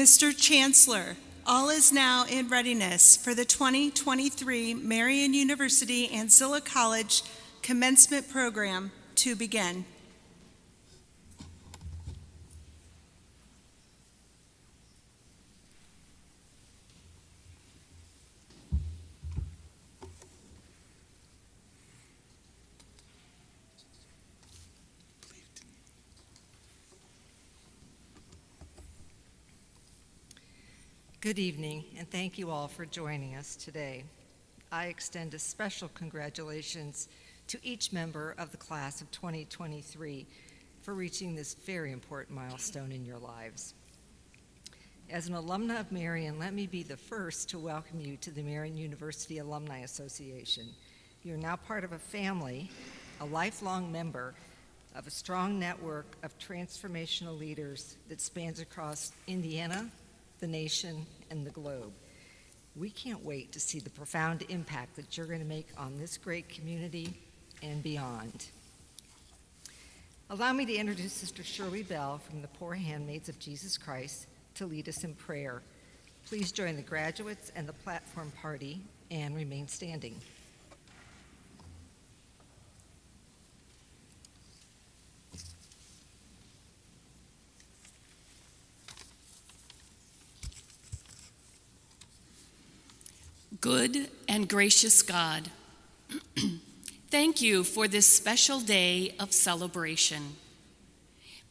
Mr. Chancellor, all is now in readiness for the 2023 Marian University Ancilla College Commencement Program to begin. Good evening, and thank you all for joining us today. I extend a special congratulations to each member of the class of 2023 for reaching this very important milestone in your lives. As an alumna of Marian, let me be the first to welcome you to the Marian University Alumni Association. You're now part of a family, a lifelong member of a strong network of transformational leaders that spans across Indiana, the nation, and the globe. We can't wait to see the profound impact that you're going to make on this great community and beyond. Allow me to introduce Sister Shirley Bell from the Poor Handmaids of Jesus Christ to lead us in prayer. Please join the graduates and the platform party and remain standing. Good and gracious God, thank you for this special day of celebration.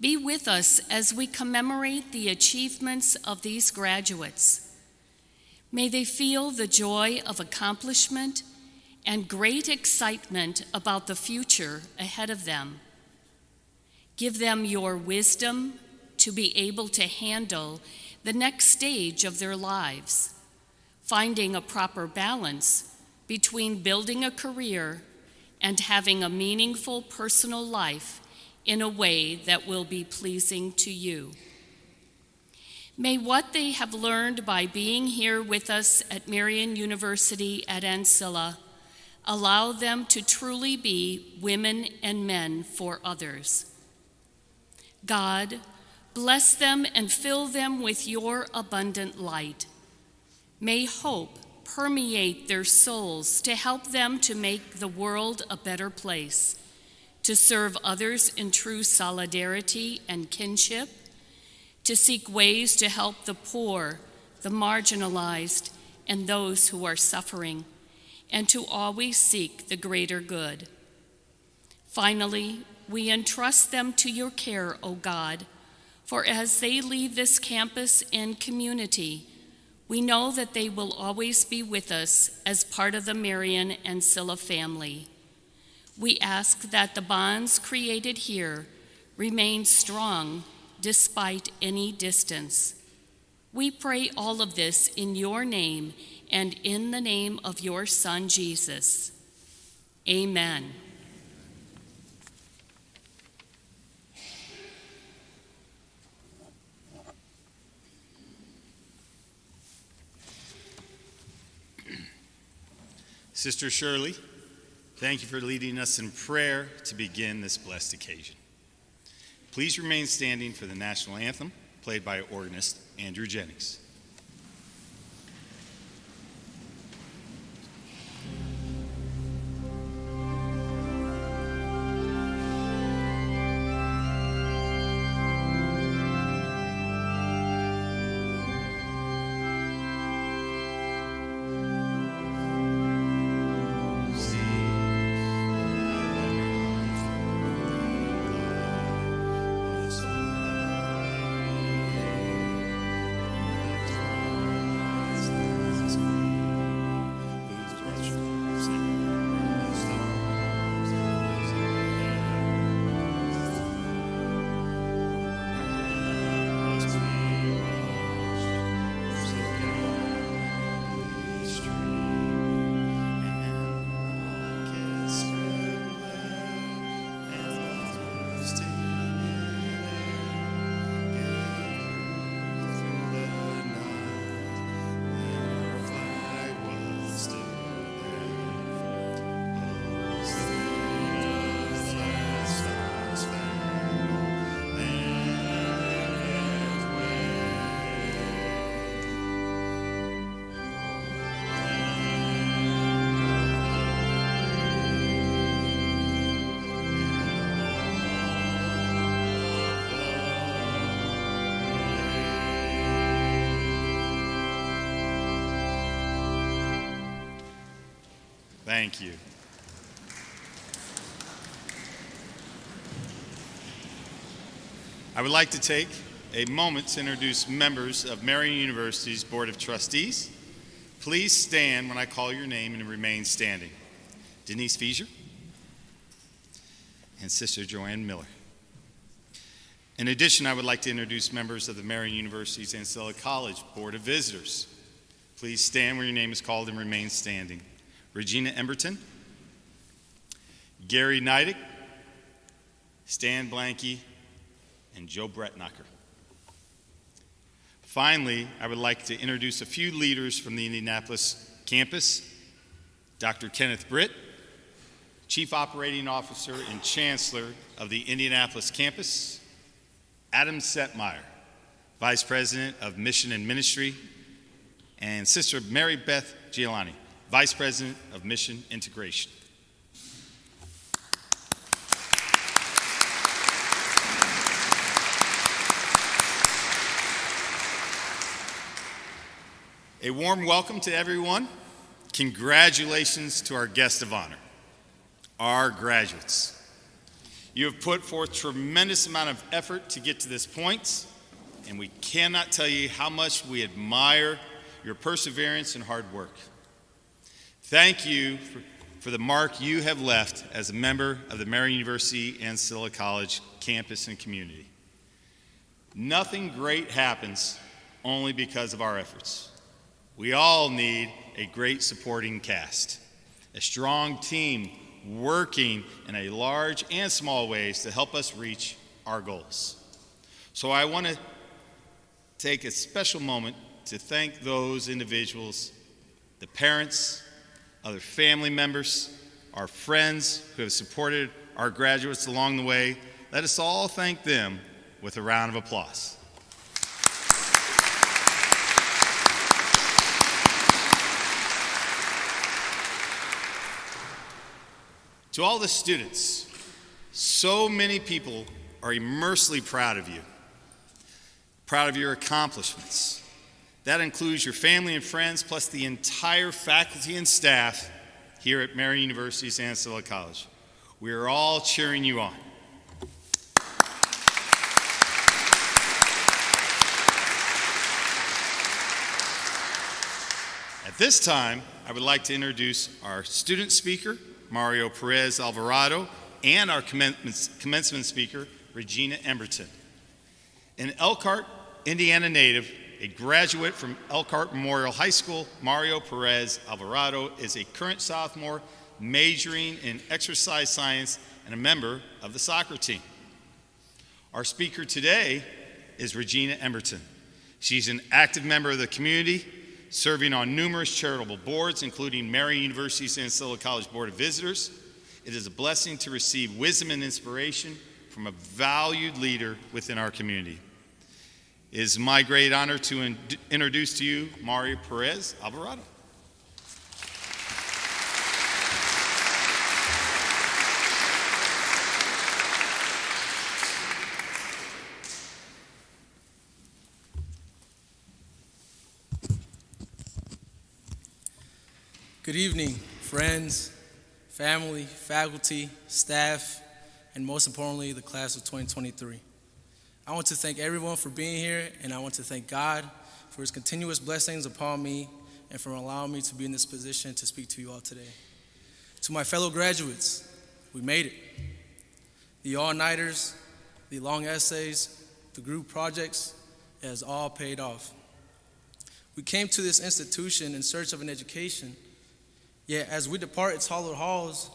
Be with us as we commemorate the achievements of these graduates. May they feel the joy of accomplishment and great excitement about the future ahead of them. Give them your wisdom to be able to handle the next stage of their lives, finding a proper balance between building a career and having a meaningful personal life in a way that will be pleasing to you. May what they have learned by being here with us at Marian University at Ancilla allow them to truly be women and men for others. God, bless them and fill them with your abundant light. May hope permeate their souls to help them to make the world a better place, to serve others in true solidarity and kinship, to seek ways to help the poor, the marginalized, and those who are suffering, and to always seek the greater good. Finally, we entrust them to your care, O God, for as they leave this campus and community, we know that they will always be with us as part of the Marian Ancilla family. We ask that the bonds created here remain strong despite any distance. We pray all of this in your name and in the name of your Son, Jesus. Amen. Sister Shirley, thank you for leading us in prayer to begin this blessed occasion. Please remain standing for the national anthem played by organist Andrew Jennings. Thank you. I would like to take a moment to introduce members of Marian University's Board of Trustees. Please stand when I call your name and remain standing. Denise Feasier and Sister Joanne Miller. In addition, I would like to introduce members of the Marian University's Ancilla College Board of Visitors. Please stand where your name is called and remain standing. Regina Emberton, Gary Neidig, Stan Blanke, and Joe Bretnacher. Finally, I would like to introduce a few leaders from the Indianapolis campus. Dr. Kenneth Britt, Chief Operating Officer and Chancellor of the Indianapolis campus. Adam Setmeyer, Vice President of Mission and Ministry. And Sister Mary Beth Giolani, Vice President of Mission Integration. A warm welcome to everyone. Congratulations to our guest of honor, our graduates. You have put forth tremendous amount of effort to get to this point, and we cannot tell you how much we admire your perseverance and hard work. Thank you for the mark you have left as a member of the Marian University Ancilla College campus and community. Nothing great happens only because of our efforts. We all need a great supporting cast, a strong team working in a large and small ways to help us reach our goals. So I want to take a special moment to thank those individuals, the parents, other family members, our friends who have supported our graduates along the way. Let us all thank them with a round of applause. To all the students, so many people are immensely proud of you, proud of your accomplishments. That includes your family and friends, plus the entire faculty and staff here at Marian University's Ancilla College. We are all cheering you on. At this time, I would like to introduce our student speaker, Mario Perez Alvarado, and our commencement speaker, Regina Emberton. An Elkhart, Indiana native, a graduate from Elkhart Memorial High School, Mario Perez Alvarado is a current sophomore majoring in exercise science and a member of the soccer team. Our speaker today is Regina Emberton. She's an active member of the community, serving on numerous charitable boards, including Marian University's Ancilla College Board of Visitors. It is a blessing to receive wisdom and inspiration from a valued leader within our community. It is my great honor to introduce to you Mario Perez Alvarado. Good evening, friends, family, faculty, staff, and most importantly, the class of 2023. I want to thank everyone for being here, and I want to thank God for his continuous blessings upon me and for allowing me to be in this position to speak to you all today. To my fellow graduates, we made it. The all-nighters, the long essays, the group projects, it has all paid off. We came to this institution in search of an education. Yet, as we depart its hallowed halls,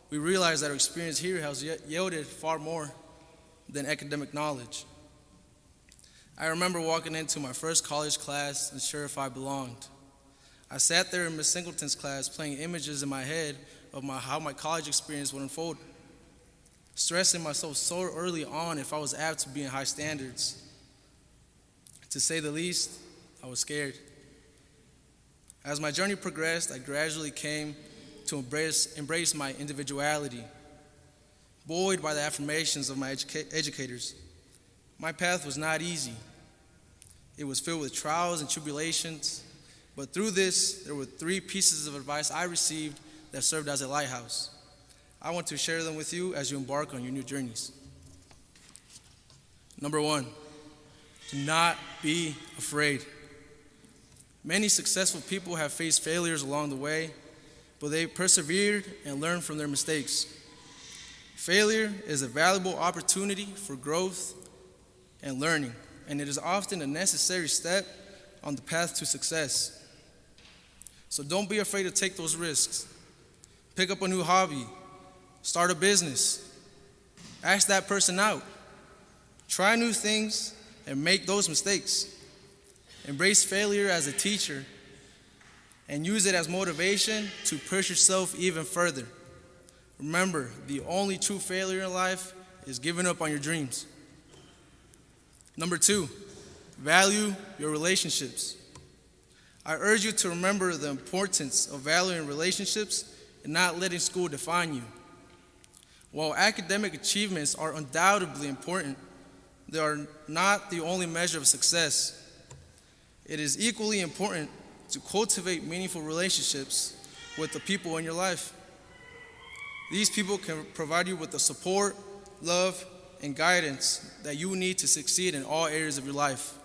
we realize that our experience here has yielded far more than academic knowledge. I remember walking into my first college class unsure if I belonged. I sat there in Ms. Singleton's class playing images in my head of how my college experience would unfold, stressing myself so early on if I was apt to be in high standards. To say the least, I was scared. As my journey progressed, I gradually came to embrace my individuality, buoyed by the affirmations of my educators. My path was not easy. It was filled with trials and tribulations, but through this, there were 3 pieces of advice I received that served as a lighthouse. I want to share them with you as you embark on your new journeys. Number 1, do not be afraid. Many successful people have faced failures along the way, but they persevered and learned from their mistakes. Failure is a valuable opportunity for growth and learning, and it is often a necessary step on the path to success. So don't be afraid to take those risks. Pick up a new hobby, start a business, ask that person out, try new things, and make those mistakes. Embrace failure as a teacher and use it as motivation to push yourself even further. Remember, the only true failure in life is giving up on your dreams. Number 2, value your relationships. I urge you to remember the importance of valuing relationships and not letting school define you. While academic achievements are undoubtedly important, they are not the only measure of success. It is equally important to cultivate meaningful relationships with the people in your life. These people can provide you with the support, love, and guidance that you need to succeed in all areas of your life.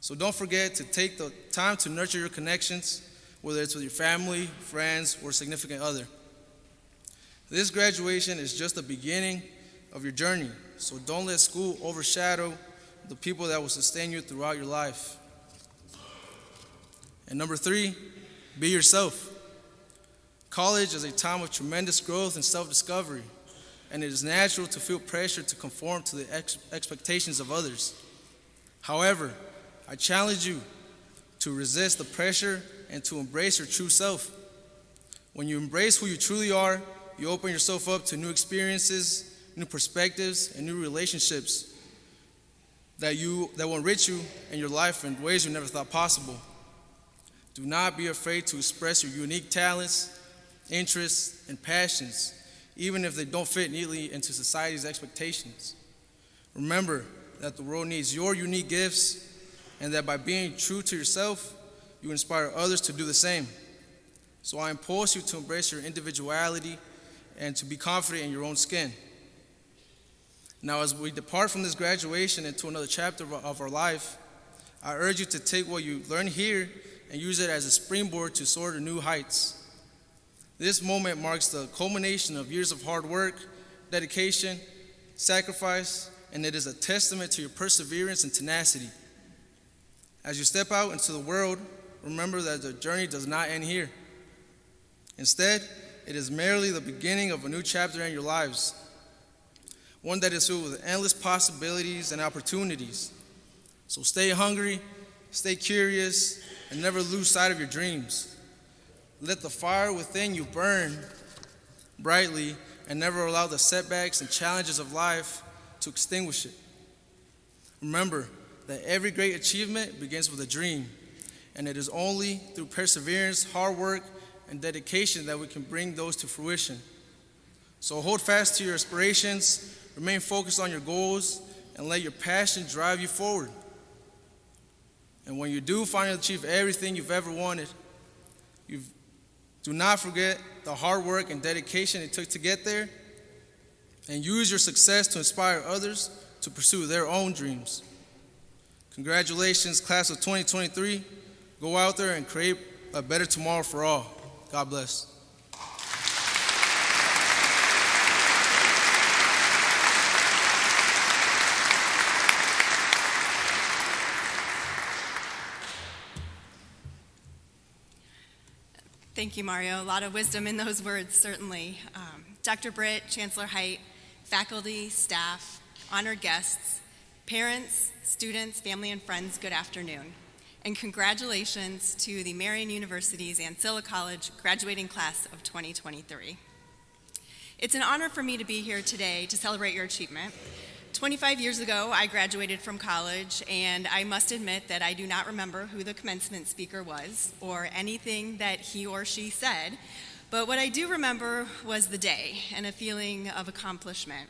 So don't forget to take the time to nurture your connections, whether it's with your family, friends, or significant other. This graduation is just the beginning of your journey, so don't let school overshadow the people that will sustain you throughout your life. And number 3, be yourself. College is a time of tremendous growth and self-discovery, and it is natural to feel pressure to conform to the expectations of others. However, I challenge you to resist the pressure and to embrace your true self. When you embrace who you truly are, you open yourself up to new experiences, new perspectives, and new relationships that will enrich you and your life in ways you never thought possible. Do not be afraid to express your unique talents, interests, and passions, even if they don't fit neatly into society's expectations. Remember that the world needs your unique gifts, and that by being true to yourself, you inspire others to do the same. So I impulse you to embrace your individuality and to be confident in your own skin. Now, as we depart from this graduation into another chapter of our life, I urge you to take what you learn here and use it as a springboard to soar to new heights. This moment marks the culmination of years of hard work, dedication, sacrifice, and it is a testament to your perseverance and tenacity. As you step out into the world, remember that the journey does not end here. Instead, it is merely the beginning of a new chapter in your lives, one that is filled with endless possibilities and opportunities. So stay hungry, stay curious, and never lose sight of your dreams. Let the fire within you burn brightly and never allow the setbacks and challenges of life to extinguish it. Remember that every great achievement begins with a dream, and it is only through perseverance, hard work, and dedication that we can bring those to fruition. So hold fast to your aspirations, remain focused on your goals, and let your passion drive you forward. And when you do finally achieve everything you've ever wanted, do not forget the hard work and dedication it took to get there, and use your success to inspire others to pursue their own dreams. Congratulations, class of 2023. Go out there and create a better tomorrow for all. God bless. Thank you, Mario. A lot of wisdom in those words, certainly. Dr. Britt, Chancellor Height, faculty, staff, honored guests, parents, students, family, and friends, good afternoon. And congratulations to the Marian University's Ancilla College graduating class of 2023. It's an honor for me to be here today to celebrate your achievement. 25 years ago, I graduated from college, and I must admit that I do not remember who the commencement speaker was or anything that he or she said, but what I do remember was the day and a feeling of accomplishment.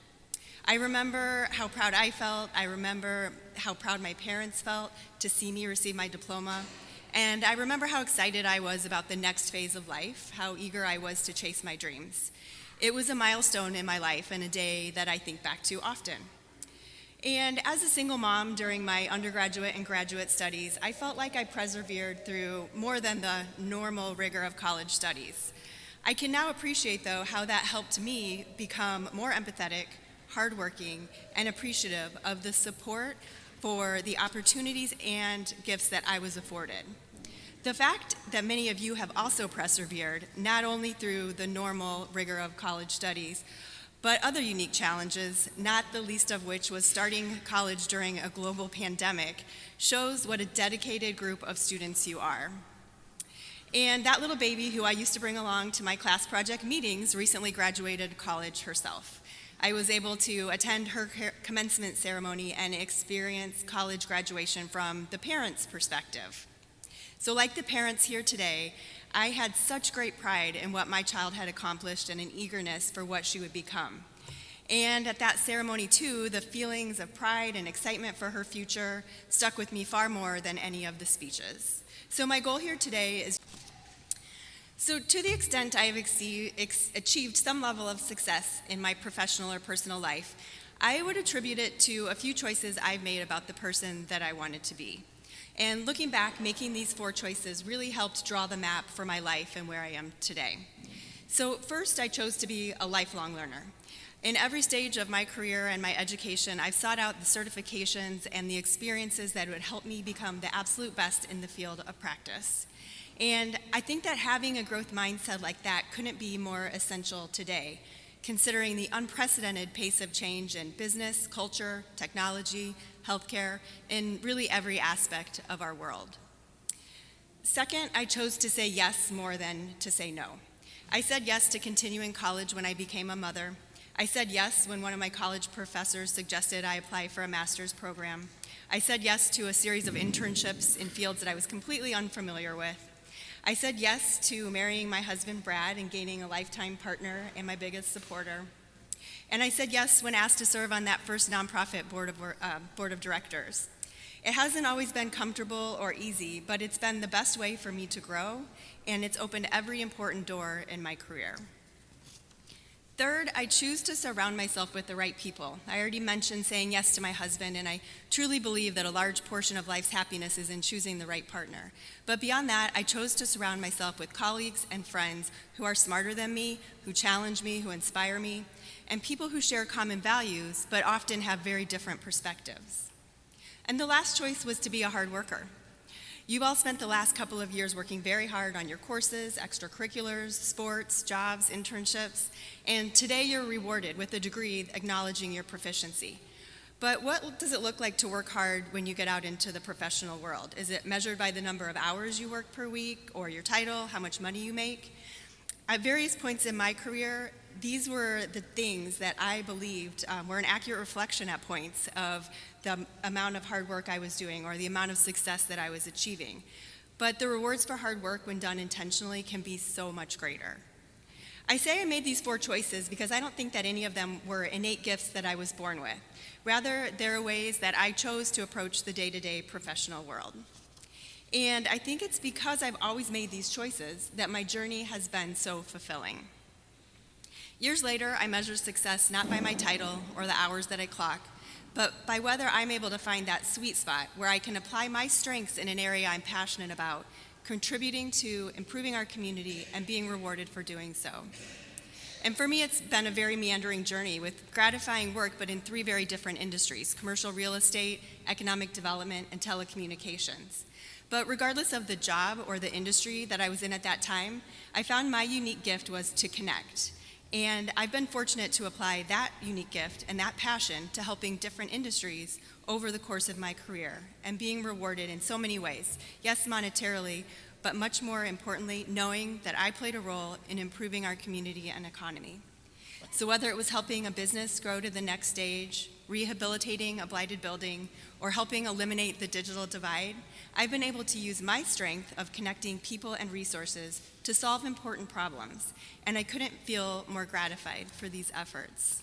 I remember how proud I felt. I remember how proud my parents felt to see me receive my diploma. And I remember how excited I was about the next phase of life, how eager I was to chase my dreams. It was a milestone in my life and a day that I think back to often. And as a single mom during my undergraduate and graduate studies, I felt like I persevered through more than the normal rigor of college studies. I can now appreciate, though, how that helped me become more empathetic, hardworking, and appreciative of the support for the opportunities and gifts that I was afforded. The fact that many of you have also persevered, not only through the normal rigor of college studies, but other unique challenges, not the least of which was starting college during a global pandemic, shows what a dedicated group of students you are. And that little baby who I used to bring along to my class project meetings recently graduated college herself. I was able to attend her commencement ceremony and experience college graduation from the parents' perspective. So like the parents here today, I had such great pride in what my child had accomplished and an eagerness for what she would become. And at that ceremony too, the feelings of pride and excitement for her future stuck with me far more than any of the speeches. So my goal here today is, to the extent I have achieved some level of success in my professional or personal life, I would attribute it to a few choices I've made about the person that I wanted to be. And looking back, making these 4 choices really helped draw the map for my life and where I am today. So first, I chose to be a lifelong learner. In every stage of my career and my education, I've sought out the certifications and the experiences that would help me become the absolute best in the field of practice. And I think that having a growth mindset like that couldn't be more essential today, considering the unprecedented pace of change in business, culture, technology, healthcare, in really every aspect of our world. Second, I chose to say yes more than to say no. I said yes to continuing college when I became a mother. I said yes when one of my college professors suggested I apply for a master's program. I said yes to a series of internships in fields that I was completely unfamiliar with. I said yes to marrying my husband, Brad, and gaining a lifetime partner and my biggest supporter. And I said yes when asked to serve on that first nonprofit board of directors. It hasn't always been comfortable or easy, but it's been the best way for me to grow, and it's opened every important door in my career. Third, I choose to surround myself with the right people. I already mentioned saying yes to my husband, and I truly believe that a large portion of life's happiness is in choosing the right partner. But beyond that, I chose to surround myself with colleagues and friends who are smarter than me, who challenge me, who inspire me, and people who share common values, but often have very different perspectives. And the last choice was to be a hard worker. You've all spent the last couple of years working very hard on your courses, extracurriculars, sports, jobs, internships, and today you're rewarded with a degree acknowledging your proficiency. But what does it look like to work hard when you get out into the professional world? Is it measured by the number of hours you work per week, or your title, how much money you make? At various points in my career, these were the things that I believed were an accurate reflection at points of the amount of hard work I was doing or the amount of success that I was achieving. But the rewards for hard work when done intentionally can be so much greater. I say I made these 4 choices because I don't think that any of them were innate gifts that I was born with. Rather, they're ways that I chose to approach the day-to-day professional world. And I think it's because I've always made these choices that my journey has been so fulfilling. Years later, I measure success not by my title or the hours that I clock, but by whether I'm able to find that sweet spot where I can apply my strengths in an area I'm passionate about, contributing to improving our community and being rewarded for doing so. And for me, it's been a very meandering journey with gratifying work, but in 3 very different industries: commercial real estate, economic development, and telecommunications. But regardless of the job or the industry that I was in at that time, I found my unique gift was to connect. And I've been fortunate to apply that unique gift and that passion to helping different industries over the course of my career and being rewarded in so many ways. Yes, monetarily, but much more importantly, knowing that I played a role in improving our community and economy. So whether it was helping a business grow to the next stage, rehabilitating a blighted building, or helping eliminate the digital divide, I've been able to use my strength of connecting people and resources to solve important problems, and I couldn't feel more gratified for these efforts.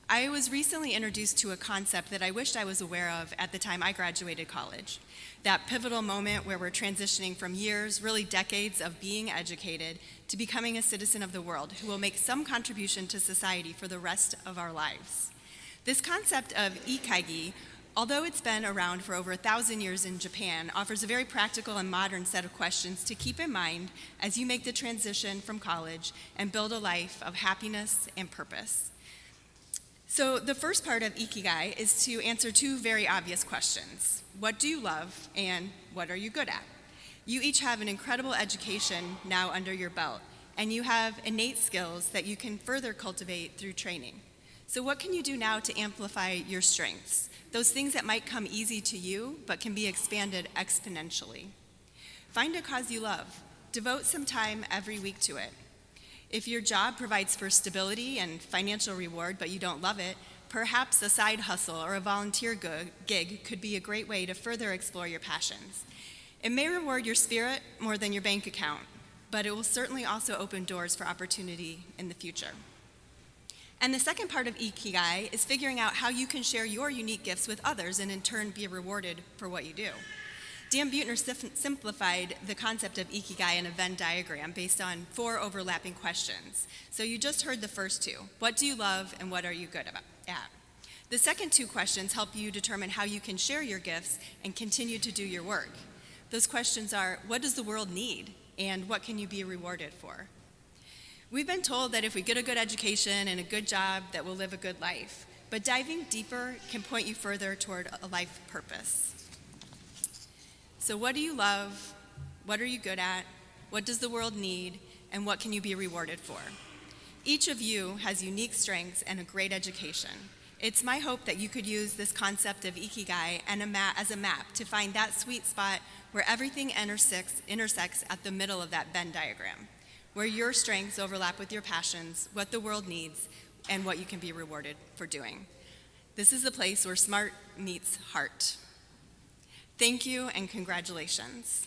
I was recently introduced to a concept that I wished I was aware of at the time I graduated college. That pivotal moment where we're transitioning from years, really decades of being educated to becoming a citizen of the world who will make some contribution to society for the rest of our lives. This concept of ikigai, although it's been around for over 1,000 years in Japan, offers a very practical and modern set of questions to keep in mind as you make the transition from college and build a life of happiness and purpose. So the first part of ikigai is to answer two very obvious questions. What do you love and what are you good at? You each have an incredible education now under your belt, and you have innate skills that you can further cultivate through training. So what can you do now to amplify your strengths? Those things that might come easy to you, but can be expanded exponentially. Find a cause you love. Devote some time every week to it. If your job provides for stability and financial reward, but you don't love it, perhaps a side hustle or a volunteer gig could be a great way to further explore your passions. It may reward your spirit more than your bank account, but it will certainly also open doors for opportunity in the future. And the second part of ikigai is figuring out how you can share your unique gifts with others and in turn be rewarded for what you do. Dan Buettner simplified the concept of ikigai in a Venn diagram based on 4 overlapping questions. So you just heard the first 2. What do you love and what are you good at? The second 2 questions help you determine how you can share your gifts and continue to do your work. Those questions are, what does the world need and what can you be rewarded for? We've been told that if we get a good education and a good job that we'll live a good life, but diving deeper can point you further toward a life purpose. So what do you love? What are you good at? What does the world need? And what can you be rewarded for? Each of you has unique strengths and a great education. It's my hope that you could use this concept of ikigai and as a map to find that sweet spot where everything intersects at the middle of that Venn diagram, where your strengths overlap with your passions, what the world needs, and what you can be rewarded for doing. This is the place where smart meets heart. Thank you and congratulations.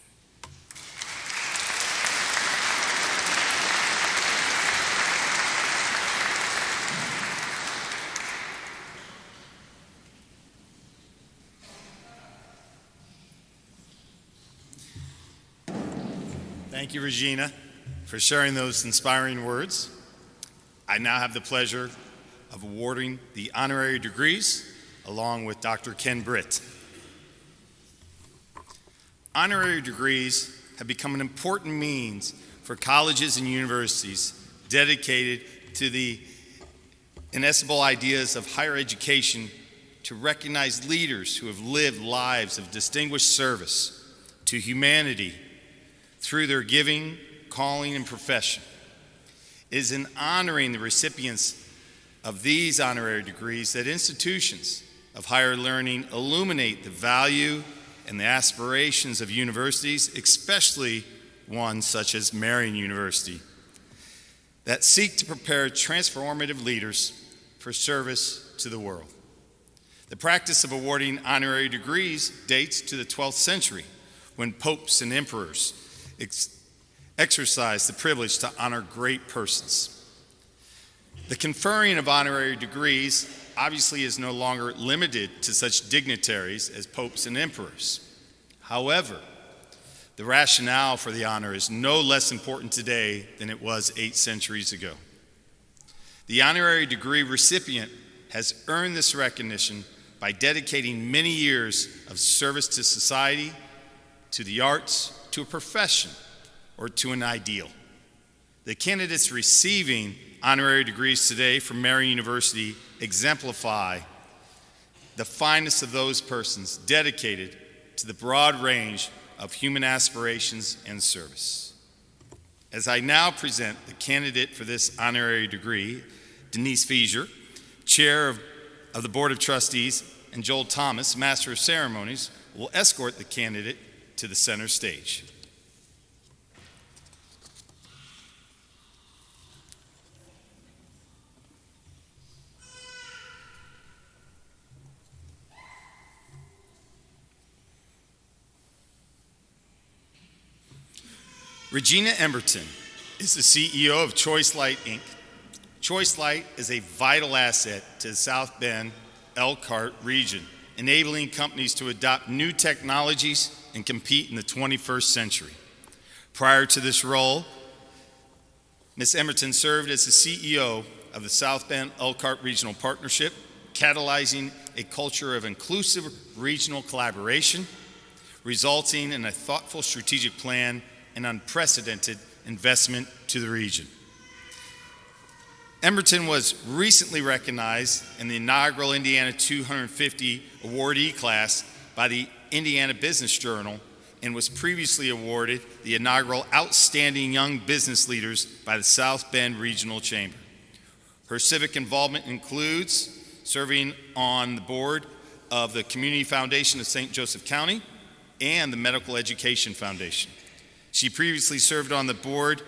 Thank you, Regina, for sharing those inspiring words. I now have the pleasure of awarding the honorary degrees along with Dr. Ken Britt. Honorary degrees have become an important means for colleges and universities dedicated to the inestimable ideas of higher education to recognize leaders who have lived lives of distinguished service to humanity through their giving, calling, and profession. It is in honoring the recipients of these honorary degrees that institutions of higher learning illuminate the value and the aspirations of universities, especially ones such as Marian University, that seek to prepare transformative leaders for service to the world. The practice of awarding honorary degrees dates to the 12th century, when popes and emperors exercised the privilege to honor great persons. The conferring of honorary degrees obviously is no longer limited to such dignitaries as popes and emperors. However, the rationale for the honor is no less important today than it was 8 centuries ago. The honorary degree recipient has earned this recognition by dedicating many years of service to society, to the arts, to a profession, or to an ideal. The candidates receiving honorary degrees today from Marian University exemplify the finest of those persons dedicated to the broad range of human aspirations and service. As I now present the candidate for this honorary degree, Denise Fieser, Chair of the Board of Trustees, and Joel Thomas, Master of Ceremonies, will escort the candidate to the center stage. Regina Emberton is the CEO of Choice Light, Inc. Choice Light is a vital asset to the South Bend Elkhart region, enabling companies to adopt new technologies and compete in the 21st century. Prior to this role, Ms. Emerton served as the CEO of the South Bend Elkhart Regional Partnership, catalyzing a culture of inclusive regional collaboration, resulting in a thoughtful strategic plan and unprecedented investment to the region. Emerton was recently recognized in the inaugural Indiana 250 awardee class by the Indiana Business Journal and was previously awarded the inaugural Outstanding Young Business Leaders by the South Bend Regional Chamber. Her civic involvement includes serving on the board of the Community Foundation of St. Joseph County and the Medical Education Foundation. She previously served on the board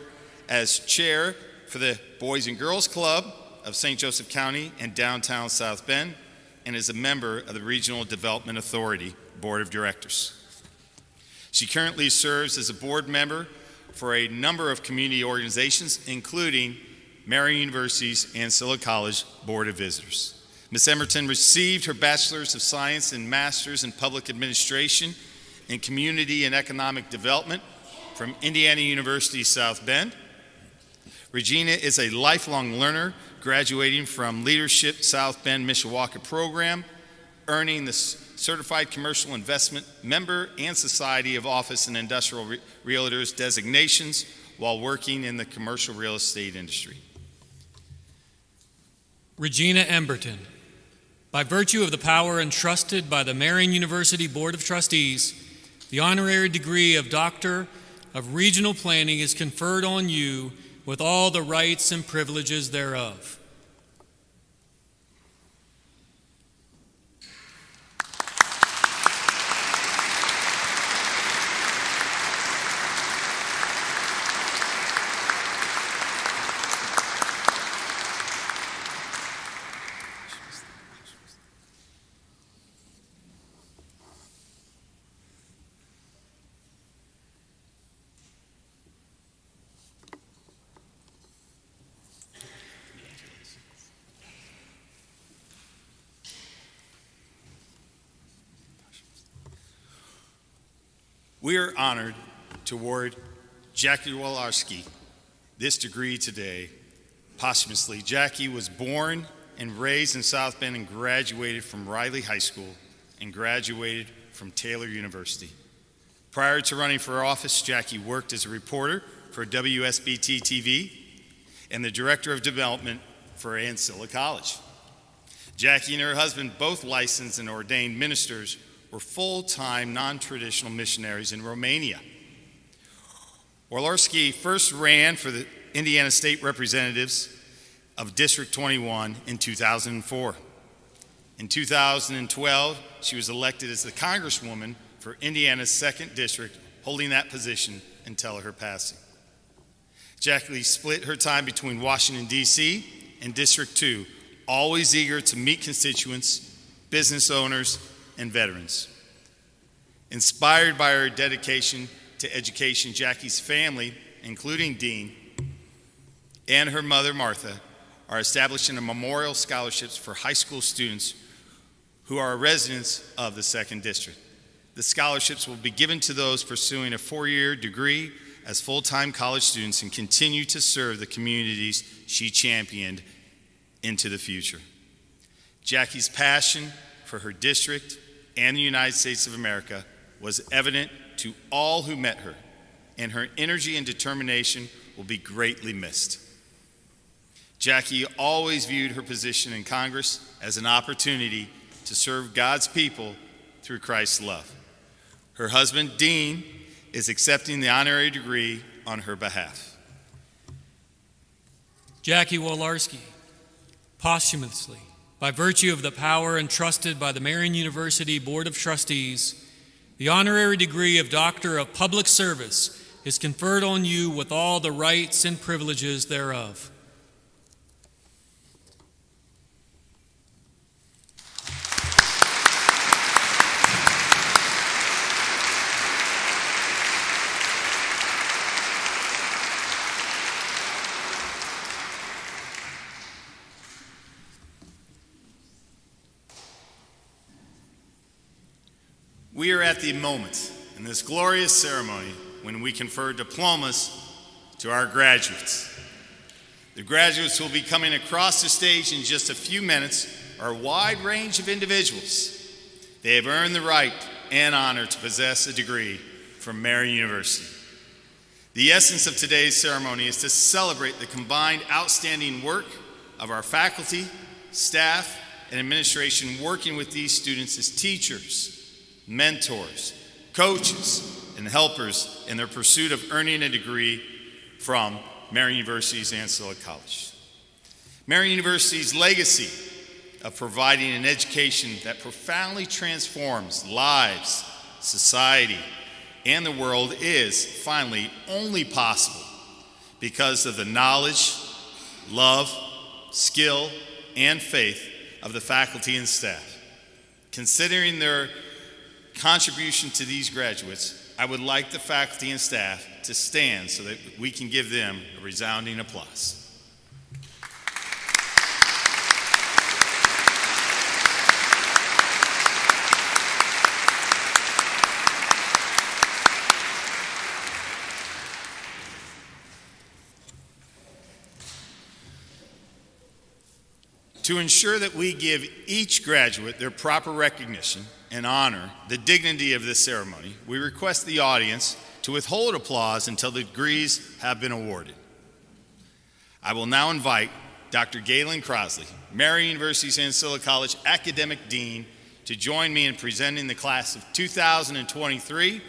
as chair for the Boys and Girls Club of St. Joseph County and downtown South Bend, and is a member of the Regional Development Authority Board of Directors. She currently serves as a board member for a number of community organizations, including Marian University's Ancilla College Board of Visitors. Ms. Emerton received her Bachelor's of Science and Master's in Public Administration in Community and Economic Development from Indiana University South Bend. Regina is a lifelong learner, graduating from Leadership South Bend Mishawaka program, earning the Certified Commercial Investment Member and Society of Office and Industrial Realtors designations while working in the commercial real estate industry. Regina Emberton, by virtue of the power entrusted by the Marian University Board of Trustees, the honorary degree of Doctor of Regional Planning is conferred on you with all the rights and privileges thereof. We are honored to award Jackie Walarski this degree today, posthumously. Jackie was born and raised in South Bend and graduated from Riley High School and graduated from Taylor University. Prior to running for office, Jackie worked as a reporter for WSBT TV and the Director of Development for Ancilla College. Jackie and her husband, both licensed and ordained ministers, were full-time, non-traditional missionaries in Romania. Walarski first ran for the Indiana State Representatives of District 21 in 2004. In 2012, she was elected as the Congresswoman for Indiana's 2nd District, holding that position until her passing. Jackie split her time between Washington, D.C. and District 2, always eager to meet constituents, business owners, and veterans. Inspired by her dedication to education, Jackie's family, including Dean and her mother, Martha, are establishing a memorial scholarships for high school students who are residents of the 2nd District. The scholarships will be given to those pursuing a 4-year degree as full-time college students and continue to serve the communities she championed into the future. Jackie's passion for her district and the United States of America was evident to all who met her, and her energy and determination will be greatly missed. Jackie always viewed her position in Congress as an opportunity to serve God's people through Christ's love. Her husband, Dean, is accepting the honorary degree on her behalf. Jackie Walarski, posthumously, by virtue of the power entrusted by the Marian University Board of Trustees, the honorary degree of Doctor of Public Service is conferred on you with all the rights and privileges thereof. We are at the moment in this glorious ceremony when we confer diplomas to our graduates. The graduates who will be coming across the stage in just a few minutes are a wide range of individuals. They have earned the right and honor to possess a degree from Marian University. The essence of today's ceremony is to celebrate the combined outstanding work of our faculty, staff, and administration working with these students as teachers, mentors, coaches, and helpers in their pursuit of earning a degree from Marian University's Ancilla College. Marian University's legacy of providing an education that profoundly transforms lives, society, and the world is finally only possible because of the knowledge, love, skill, and faith of the faculty and staff. Considering their contribution to these graduates, I would like the faculty and staff to stand so that we can give them a resounding applause. To ensure that we give each graduate their proper recognition and honor the dignity of this ceremony, we request the audience to withhold applause until the degrees have been awarded. I will now invite Dr. Galen Crosley, Marian University's Ancilla College Academic Dean, to join me in presenting the class of 2023.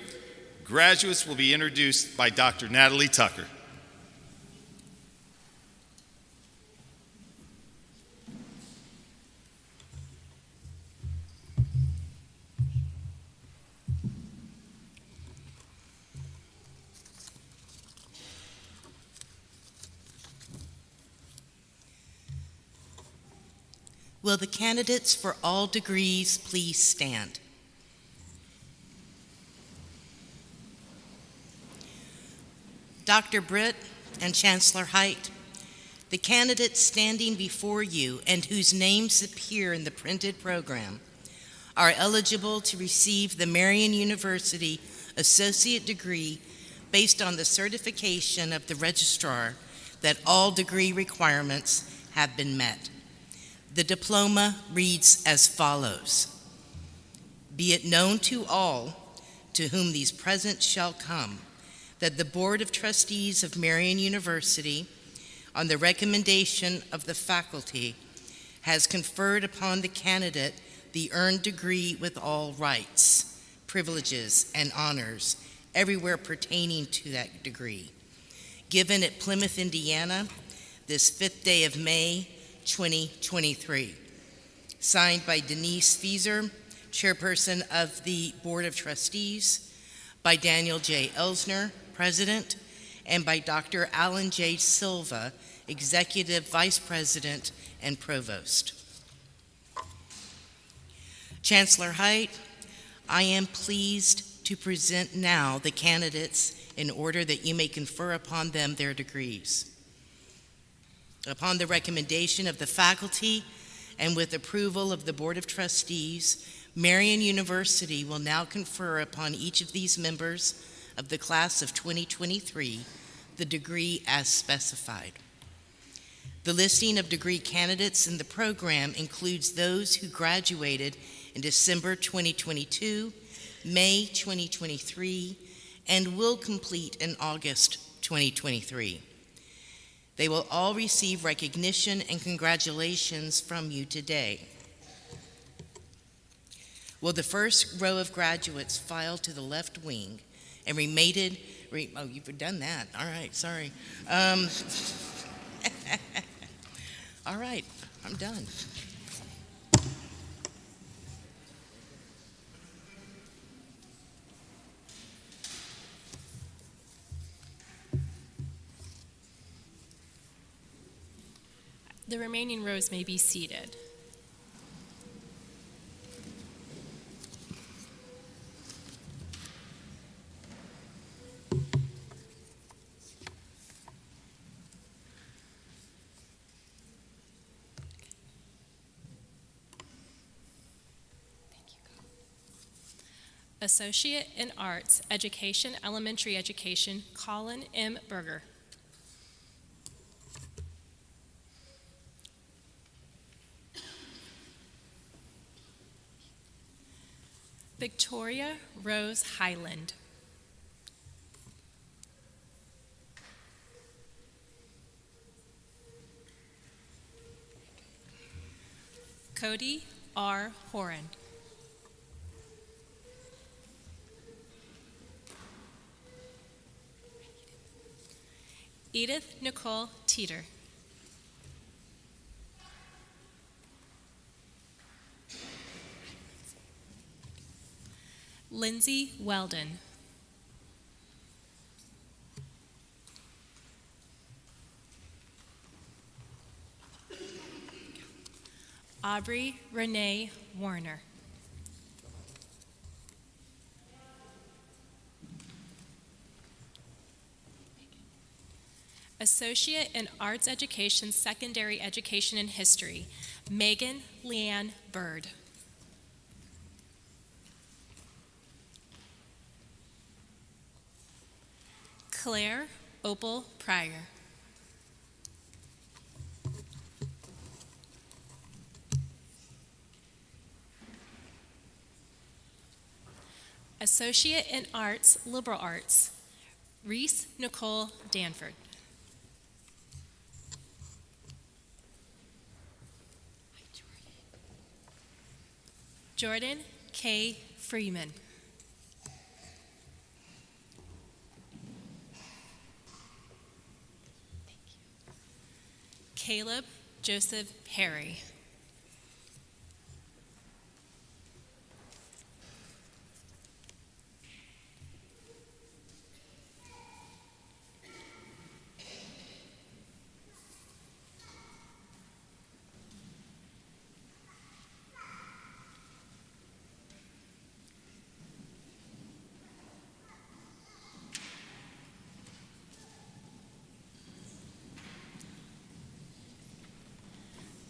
Graduates will be introduced by Dr. Natalie Tucker. Will the candidates for all degrees please stand? Dr. Britt and Chancellor Height, the candidates standing before you and whose names appear in the printed program are eligible to receive the Marian University Associate Degree based on the certification of the registrar that all degree requirements have been met. The diploma reads as follows: Be it known to all to whom these presents shall come that the Board of Trustees of Marian University, on the recommendation of the faculty, has conferred upon the candidate the earned degree with all rights, privileges, and honors everywhere pertaining to that degree, given at Plymouth, Indiana, this 5th day of May, 2023. Signed by Denise Fieser, Chairperson of the Board of Trustees, by Daniel J. Elsner, President, and by Dr. Alan J. Silva, Executive Vice President and Provost. Chancellor Height, I am pleased to present now the candidates in order that you may confer upon them their degrees. Upon the recommendation of the faculty and with approval of the Board of Trustees, Marian University will now confer upon each of these members of the class of 2023 the degree as specified. The listing of degree candidates in the program includes those who graduated in December 2022, May 2023, and will complete in August 2023. They will all receive recognition and congratulations from you today. Will the first row of graduates file to the left wing and oh, you've done that. All right, sorry. All right, I'm done. The remaining rows may be seated. Associate in Arts, Education, Elementary Education, Colin M. Berger. Victoria Rose Highland. Cody R. Horan. Edith Nicole Teeter. Lindsay Weldon. Aubrey Renee Warner. Associate in Arts Education, Secondary Education and History, Megan Leanne Bird. Claire Opal Pryor. Associate in Arts, Liberal Arts, Reese Nicole Danford. Jordan K. Freeman. Caleb Joseph Perry.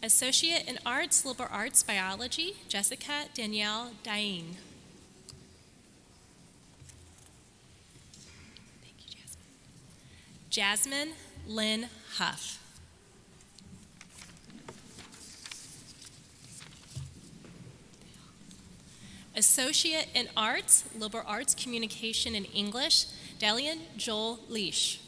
Associate in Arts, Liberal Arts, Biology, Jessica Danielle Dain. Thank you, Jasmine. Jasmine Lynn Huff. Associate in Arts, Liberal Arts, Communication and English, Delian Joel Leash.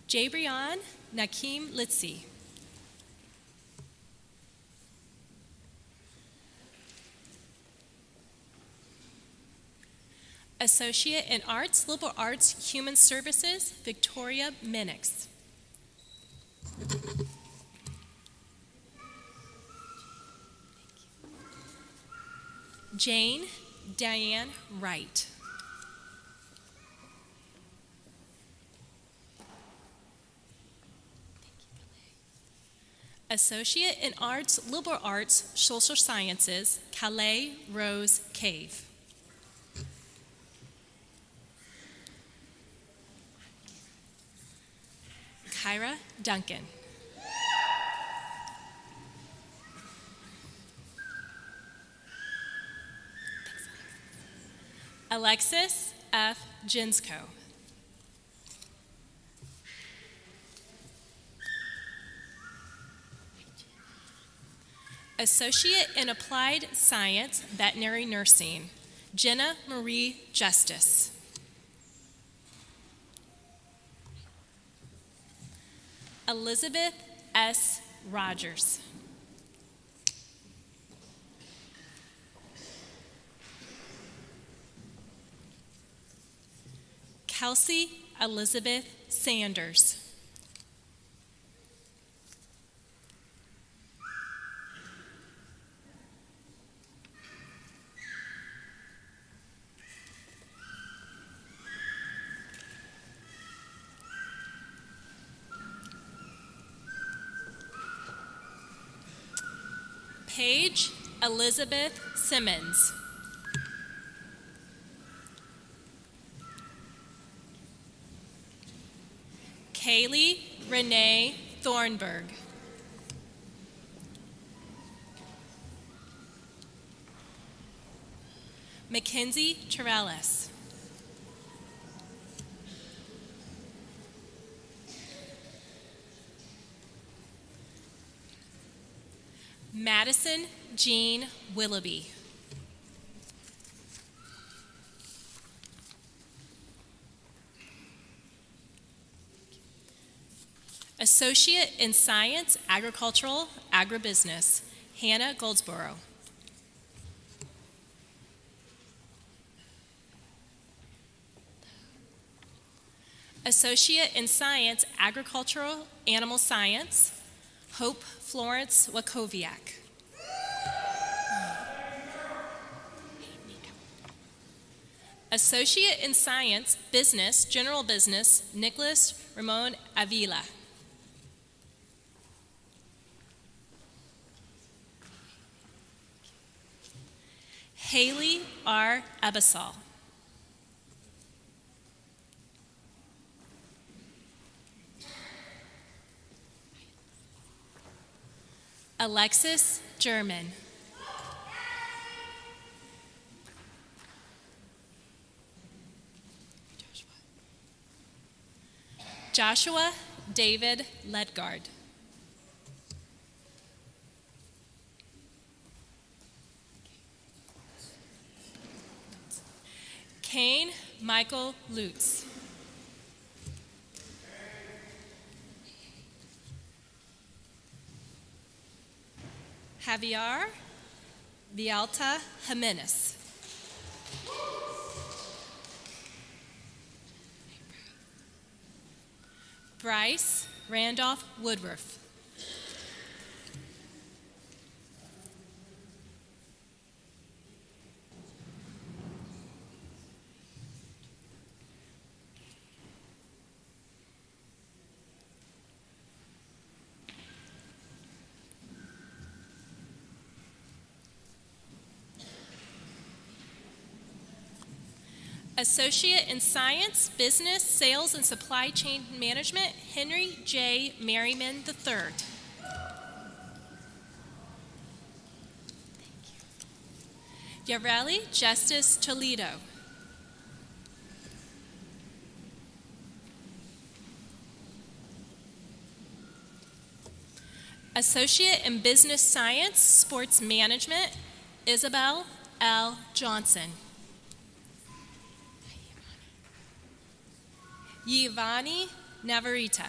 Jabrion Nakeem Litsi. Associate in Arts, Liberal Arts, Human Services, Victoria Minix. Jane Diane Wright. Associate in Arts, Liberal Arts, Social Sciences, Calais Rose Cave. Kyra Duncan. Alexis F. Jinsko. Associate in Applied Science, Veterinary Nursing, Jenna Marie Justice. Elizabeth S. Rogers. Kelsey Elizabeth Sanders. Paige Elizabeth Simmons. Kaylee Renee Thornburg. Mackenzie Torellis. Madison Jean Willoughby. Associate in Science, Agricultural, Agribusiness, Hannah Goldsboro. Associate in Science, Agricultural, Animal Science, Hope Florence Wakowiak. Associate in Science, Business, General Business, Nicholas Ramon Avila. Haley R. Abasal. Alexis German. Joshua David Ledgard. Kane Michael Lutz. Javier Vialta Jimenez. Bryce Randolph Woodruff. Associate in Science, Business, Sales, and Supply Chain Management, Henry J. Merriman III. Yareli Justice Toledo. Associate in Business Science, Sports Management, Isabel L. Johnson. Yvonne Navarrete.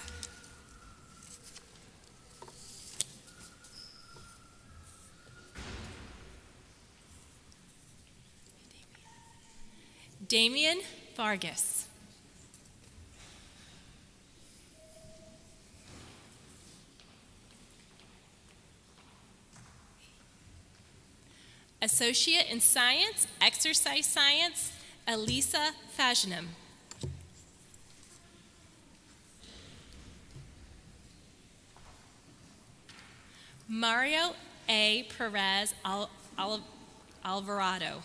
Damian Vargas. Associate in Science, Exercise Science, Elisa Fagenham. Mario A. Perez Alvarado.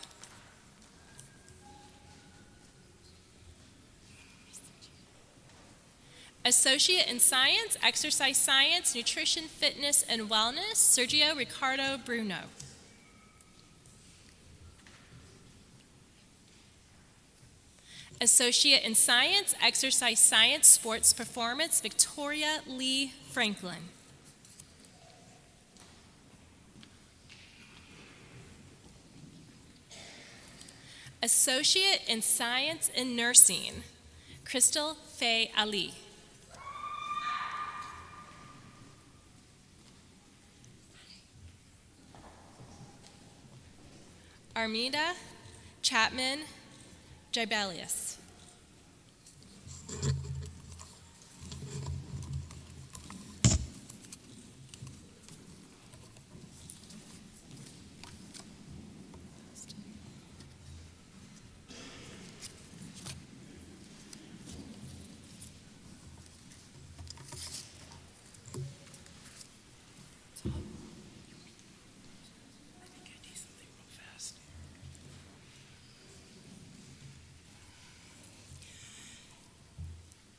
Associate in Science, Exercise Science, Nutrition, Fitness, and Wellness, Sergio Ricardo Bruno. Associate in Science, Exercise Science, Sports Performance, Victoria Lee Franklin. Associate in Science and Nursing, Crystal Faye Ali. Armida Chapman Gibelius.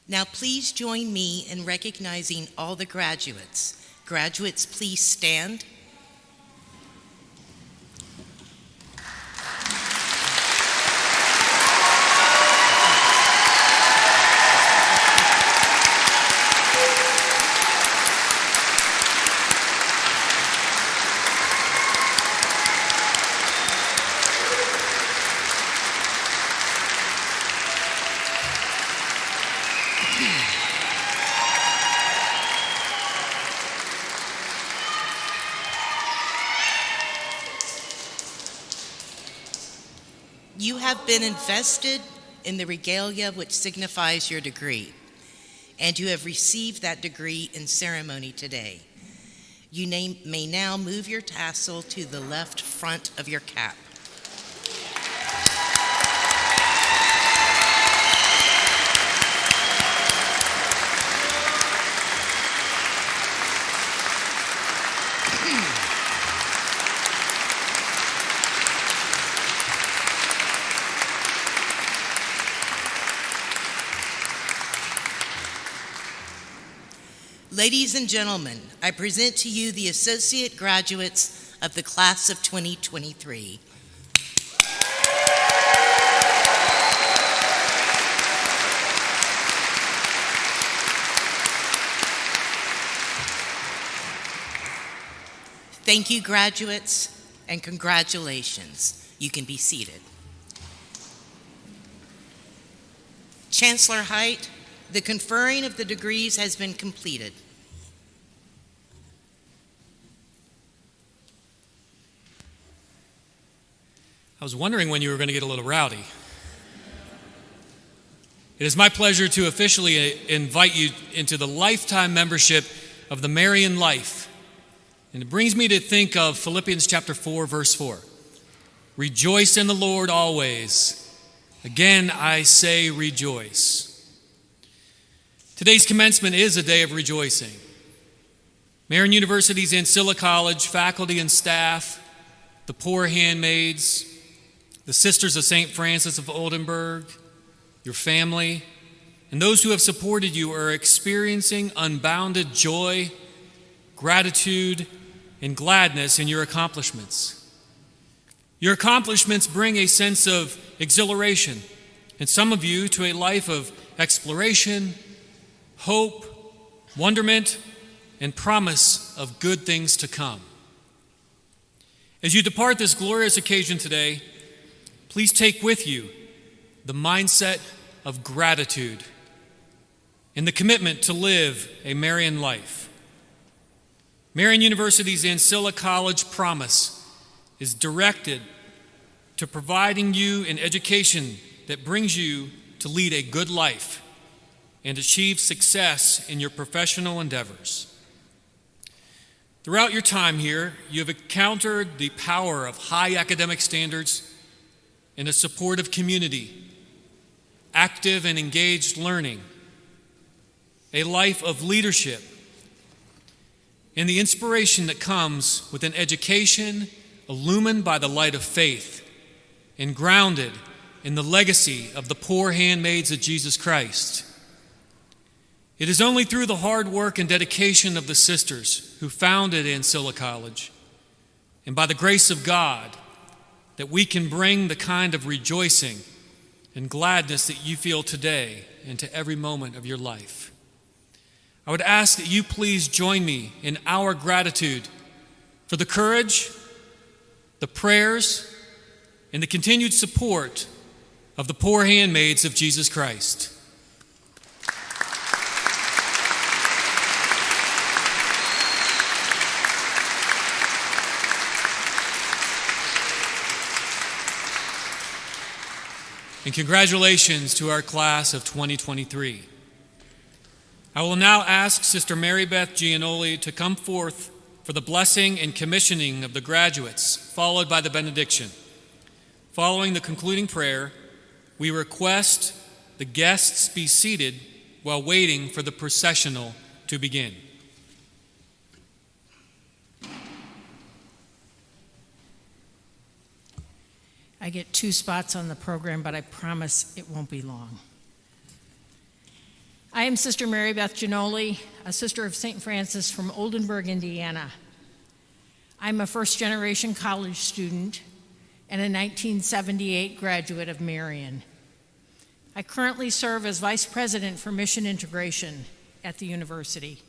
Now please join me in recognizing all the graduates. Graduates, please stand. You have been invested in the regalia which signifies your degree, and you have received that degree in ceremony today. You may now move your tassel to the left front of your cap. Ladies and gentlemen, I present to you the associate graduates of the class of 2023. Thank you, graduates, and congratulations. You can be seated. Chancellor Height, the conferring of the degrees has been completed. I was wondering when you were going to get a little rowdy. It is my pleasure to officially invite you into the lifetime membership of the Marian life. And it brings me to think of Philippians chapter 4, verse 4. Rejoice in the Lord always. Again, I say rejoice. Today's commencement is a day of rejoicing. Marian University's Ancilla College, faculty and staff, the poor handmaids, the Sisters of St. Francis of Oldenburg, your family, and those who have supported you are experiencing unbounded joy, gratitude, and gladness in your accomplishments. Your accomplishments bring a sense of exhilaration, and some of you to a life of exploration, hope, wonderment, and promise of good things to come. As you depart this glorious occasion today, please take with you the mindset of gratitude and the commitment to live a Marian life. Marian University's Ancilla College promise is directed to providing you an education that brings you to lead a good life and achieve success in your professional endeavors. Throughout your time here, you have encountered the power of high academic standards and a supportive community, active and engaged learning, a life of leadership, and the inspiration that comes with an education illumined by the light of faith and grounded in the legacy of the poor handmaids of Jesus Christ. It is only through the hard work and dedication of the sisters who founded Ancilla College, and by the grace of God, that we can bring the kind of rejoicing and gladness that you feel today into every moment of your life. I would ask that you please join me in our gratitude for the courage, the prayers, and the continued support of the poor handmaids of Jesus Christ. And congratulations to our class of 2023. I will now ask Sister Mary Beth Gianoli to come forth for the blessing and commissioning of the graduates, followed by the benediction. Following the concluding prayer, we request the guests be seated while waiting for the processional to begin. I get 2 spots on the program, but I promise it won't be long. I am Sister Mary Beth Gianoli, a sister of St. Francis from Oldenburg, Indiana. I'm a first-generation college student and a 1978 graduate of Marian. I currently serve as Vice President for Mission Integration at the university.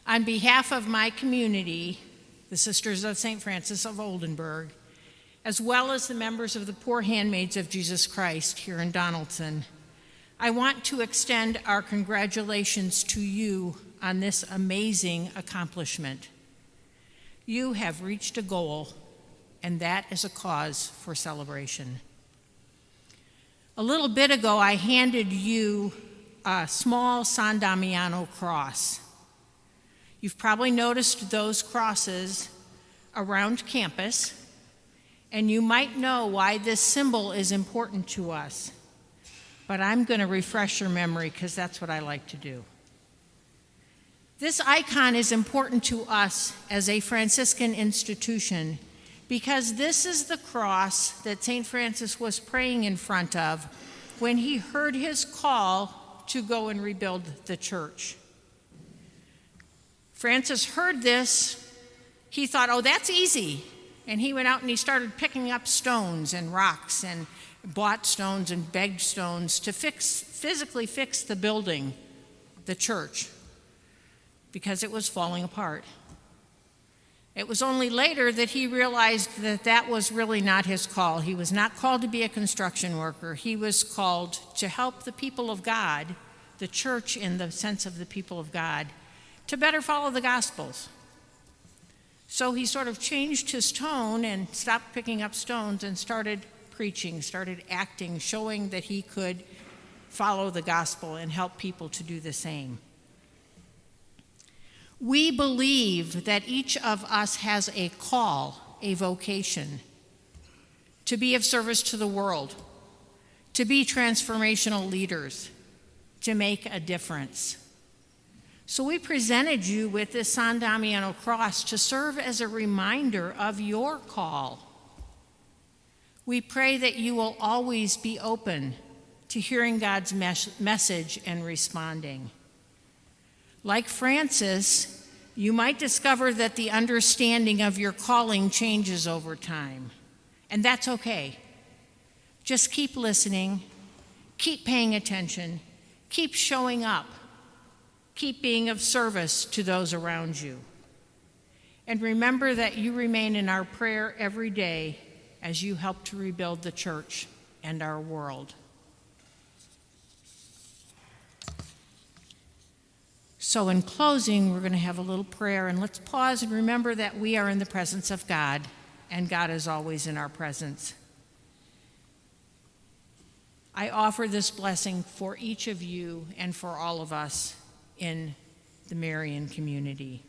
On behalf of my community, the Sisters of St. Francis of Oldenburg, as well as the members of the Poor Handmaids of Jesus Christ here in Donaldson, I want to extend our congratulations to you on this amazing accomplishment. You have reached a goal and that is a cause for celebration. A little bit ago, I handed you a small San Damiano cross. You've probably noticed those crosses around campus, and you might know why this symbol is important to us. But I'm going to refresh your memory because that's what I like to do. This icon is important to us as a Franciscan institution because this is the cross that St. Francis was praying in front of when he heard his call to go and rebuild the church. Francis heard this. He thought, oh, that's easy. And he went out and he started picking up stones and rocks and bought stones and begged stones to physically fix the building, the church, because it was falling apart. It was only later that he realized that that was really not his call. He was not called to be a construction worker. He was called to help the people of God, the church in the sense of the people of God, to better follow the Gospels. So he sort of changed his tone and stopped picking up stones and started preaching, started acting, showing that he could follow the gospel and help people to do the same. We believe that each of us has a call, a vocation, to be of service to the world, to be transformational leaders, to make a difference. So we presented you with this San Damiano cross to serve as a reminder of your call. We pray that you will always be open to hearing God's message and responding. Like Francis, you might discover that the understanding of your calling changes over time, and that's okay. Just keep listening, keep paying attention, keep showing up, keep being of service to those around you. And remember that you remain in our prayer every day as you help to rebuild the church and our world. So in closing, we're going to have a little prayer, and let's pause and remember that we are in the presence of God, and God is always in our presence. I offer this blessing for each of you and for all of us in the Marian community.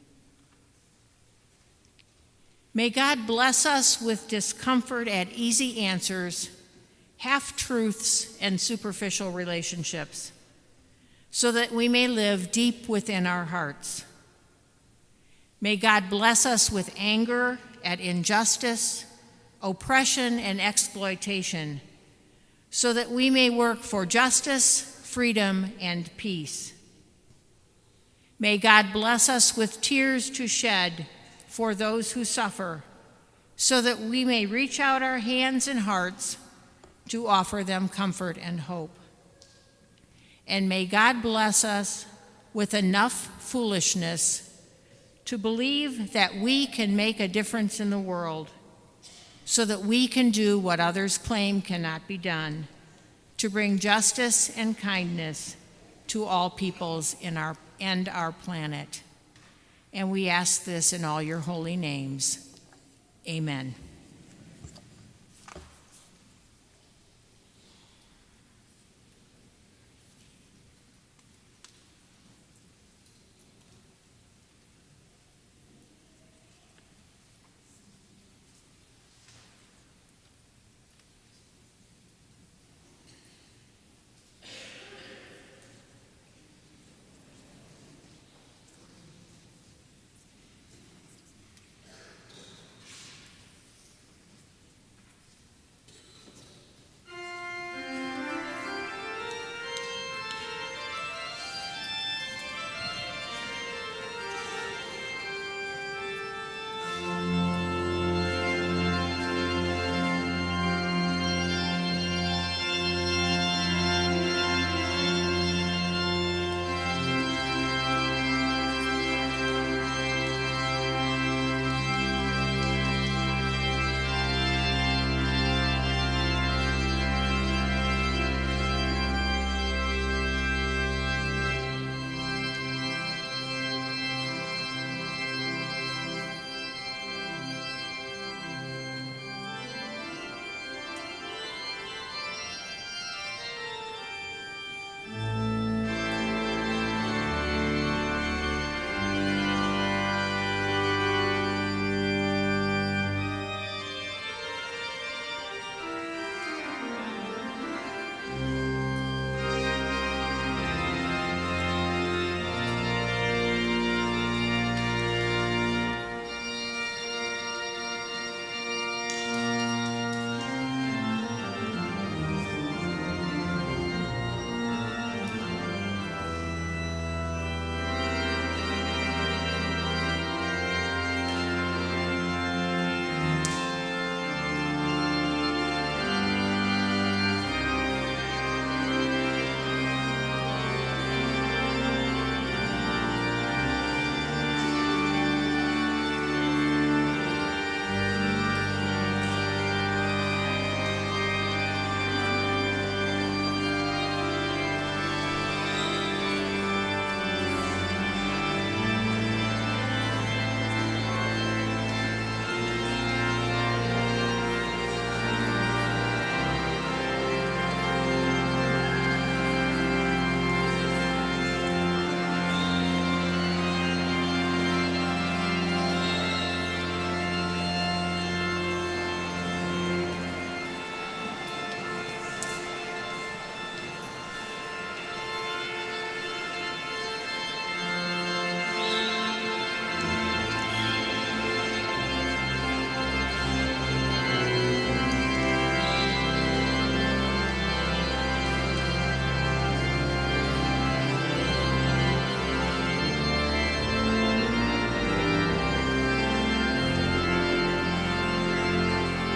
May God bless us with discomfort at easy answers, half-truths, and superficial relationships, so that we may live deep within our hearts. May God bless us with anger at injustice, oppression, and exploitation, so that we may work for justice, freedom, and peace. May God bless us with tears to shed for those who suffer, so that we may reach out our hands and hearts to offer them comfort and hope. And may God bless us with enough foolishness to believe that we can make a difference in the world, so that we can do what others claim cannot be done, to bring justice and kindness to all peoples in our planet. And we ask this in all your holy names. Amen.